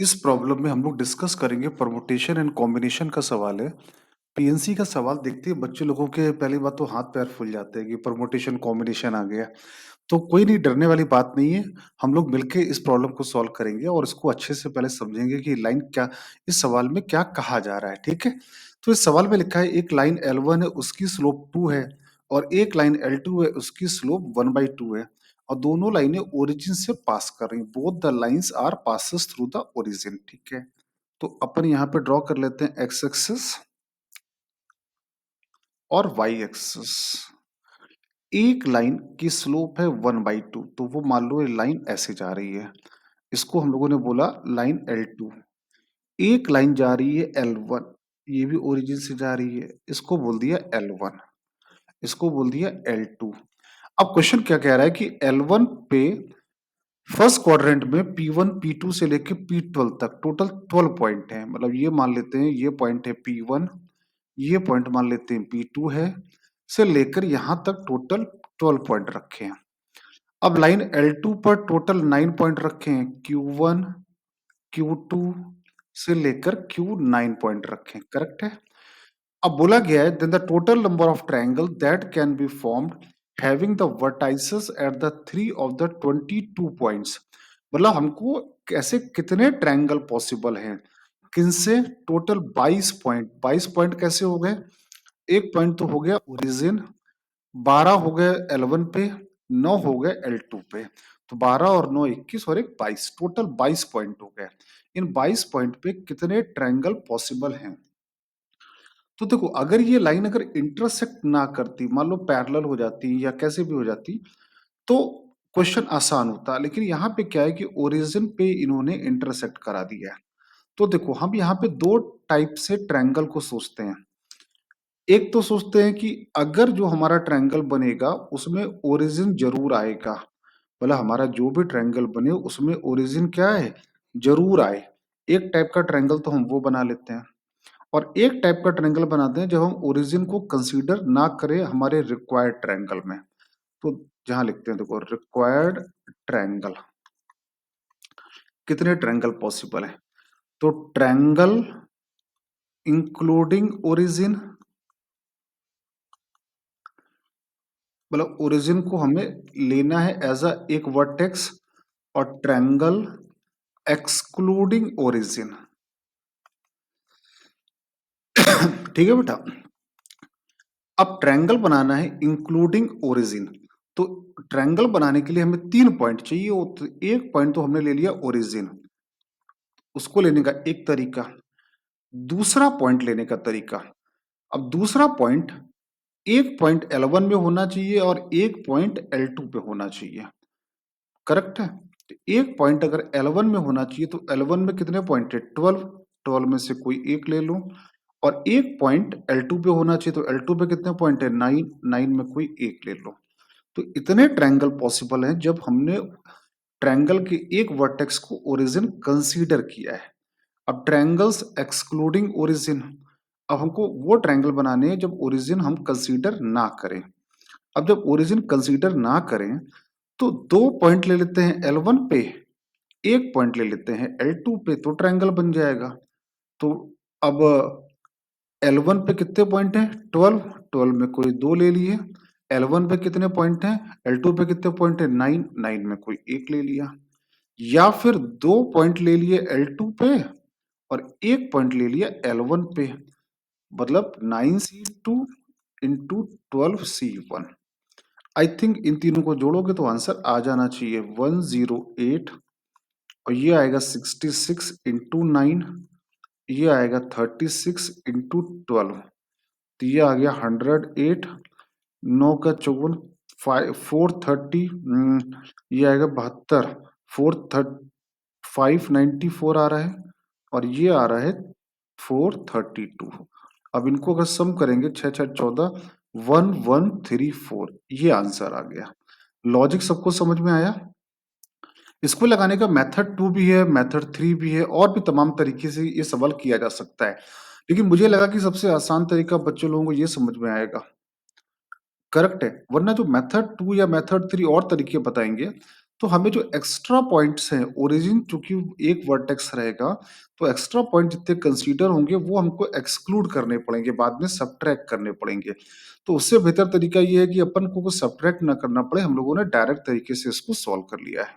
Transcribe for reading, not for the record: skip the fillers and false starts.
इस प्रॉब्लम में हम लोग डिस्कस करेंगे परमुटेशन एंड कॉम्बिनेशन का सवाल है। पीएनसी का सवाल देखते ही बच्चे लोगों के पहली बात तो हाथ पैर फूल जाते हैं कि परमुटेशन कॉम्बिनेशन आ गया। तो कोई नहीं, डरने वाली बात नहीं है। हम लोग मिलके इस प्रॉब्लम को सॉल्व करेंगे और इसको अच्छे से पहले समझेंगे कि लाइन क्या, इस सवाल में क्या कहा जा रहा है। ठीक है, तो इस सवाल में लिखा है एक लाइन L1 है, उसकी स्लोप 2 है और एक लाइन L2 है, उसकी स्लोप 1/2 है और दोनों लाइनें ओरिजिन से पास कर रही हैं। Both the lines are passes through the origin. ठीक है, तो अपन यहाँ पे ड्रॉ कर लेते हैं एक्स एक्सिस और वाई एक्सिस। एक लाइन की स्लोप है 1/2, तो वो मान लो ये लाइन ऐसे जा रही है, इसको हम लोगों ने बोला लाइन L2। एक लाइन जा रही है L1, ये भी ओरिजिन से जा रही है, इसको बोल दिया L1, इसको बोल दिया L2। अब क्वेश्चन क्या कह रहा है कि L1 पे फर्स्ट क्वाड्रेंट में P1 P2 से लेके P12 तक टोटल 12 पॉइंट है। मतलब ये मान लेते हैं ये पॉइंट है P1, ये पॉइंट मान लेते हैं P2 है, से लेकर यहां तक टोटल 12 पॉइंट रखे हैं। अब लाइन L2 पर टोटल 9 पॉइंट रखे हैं, Q1 Q2 से लेकर Q9 पॉइंट रखे हैं। करेक्ट है। अब बोला गया है then the total number of triangle that can be formed having the vertices at the 3 of the 22 points. मतलब हमको कैसे कितने ट्रायंगल पॉसिबल हैं, किनसे? Total 22 point. 22 पॉइंट कैसे हो गए? एक पॉइंट तो हो गया ओरिजिन, 12 हो गए L1 पे, 9 हो गए L2 पे। तो 12 और 9 21 और एक 22, टोटल 22 पॉइंट हो गए। इन 22 पॉइंट पे कितने ट्रायंगल पॉसिबल हैं? तो देखो, अगर ये लाइन अगर इंटरसेक्ट ना करती, मान लो पैरेलल हो जाती या कैसे भी हो जाती, तो क्वेश्चन आसान होता। लेकिन यहाँ पे क्या है कि ओरिजिन पे इन्होंने इंटरसेक्ट करा दिया है। तो देखो, हम यहाँ पे दो टाइप से ट्रायंगल को सोचते हैं। एक तो सोचते हैं कि अगर जो हमारा ट्रायंगल बनेगा उसमें ओरिजिन जरूर आएगा, मतलब हमारा जो भी ट्रायंगल बने उसमें ओरिजिन क्या है, जरूर आए। एक टाइप का ट्रायंगल तो हम वो बना लेते हैं। और एक टाइप का ट्रायंगल बनाते हैं जब हम ओरिजिन को कंसीडर ना करें हमारे रिक्वायर्ड ट्रायंगल में। तो जहां लिखते हैं देखो, रिक्वायर्ड ट्रायंगल, कितने ट्रायंगल पॉसिबल है? तो ट्रायंगल इंक्लूडिंग ओरिजिन, मतलब ओरिजिन को हमें लेना है एज अ एक वर्टेक्स, और ट्रायंगल एक्सक्लूडिंग ओरिजिन। ठीक है बेटा। अब ट्रायंगल बनाना है इंक्लूडिंग ओरिजिन, तो ट्रायंगल बनाने के लिए हमें 3 पॉइंट चाहिए होते। एक पॉइंट तो हमने ले लिया ओरिजिन, उसको लेने का एक तरीका, दूसरा पॉइंट लेने का तरीका। अब दूसरा पॉइंट, एक पॉइंट L1 में होना चाहिए और एक पॉइंट L2 पे होना चाहिए। करेक्ट है। तो एक पॉइंट अगर L1 में होना चाहिए तो L1 में कितने पॉइंट है? 12। 12 में से कोई एक ले लो। और एक पॉइंट L2 पे होना चाहिए तो L2 पे कितने पॉइंट है? 9। 9 में कोई एक ले लो। तो इतने ट्रायंगल पॉसिबल हैं जब हमने ट्रायंगल के एक वर्टेक्स को ओरिजिन कंसीडर किया है। अब ट्रायंगल्स एक्सक्लूडिंग ओरिजिन, अब हमको वो ट्रायंगल बनाने हैं जब ओरिजिन हम कंसीडर ना करें। अब जब ओरिजिन कंसीडर ना करें तो दो पॉइंट ले लेते हैं L1 पे, एक पॉइंट ले लेते हैं L2 पे, तो ट्रायंगल बन जाएगा। तो अब L1 पे कितने पॉइंट हैं? 12। 12 में कोई दो ले लिए। L1 पे कितने पॉइंट हैं? L2 पे कितने पॉइंट है? 9। 9 में कोई एक ले लिया। या फिर दो पॉइंट ले लिए L2 पे और एक पॉइंट ले लिया L1 पे, मतलब 9C2 into 12C1। I think in तीनों को जोड़ोगे तो आंसर आ जाना चाहिए 108, और ये आएगा 66 इंटू 9, ये आएगा 36 इंटू 12, तो ये आ गया 108। 9 का 54, 430, ये आएगा 72, 594 आ रहा है, और ये आ रहा है 432। अब इनको अगर सम करेंगे 6 6 14, 1134, ये आंसर आ गया। लॉजिक सबको समझ में आया? इसको लगाने का मेथड 2 भी है, मेथड 3 भी है, और भी तमाम तरीके से ये सवाल किया जा सकता है। लेकिन मुझे लगा कि सबसे आसान तरीका बच्चे लोगों को ये समझ में आएगा। करेक्ट है। वरना जो मेथड 2 या मेथड 3 और तरीके बताएंगे तो हमें जो एक्स्ट्रा पॉइंट्स हैं, ओरिजिन चूँकि एक वर्टेक्स रहेगा, तो एक्स्ट्रा पॉइंट जितने कंसीडर होंगे वो हमको एक्सक्लूड करने पड़ेंगे, बाद में सबट्रैक्ट करने पड़ेंगे। तो उससे बेहतर तरीका ये है कि अपन को सब्ट्रैक्ट ना करना पड़े, हम लोगों ने डायरेक्ट तरीके से इसको सॉल्व कर लिया है।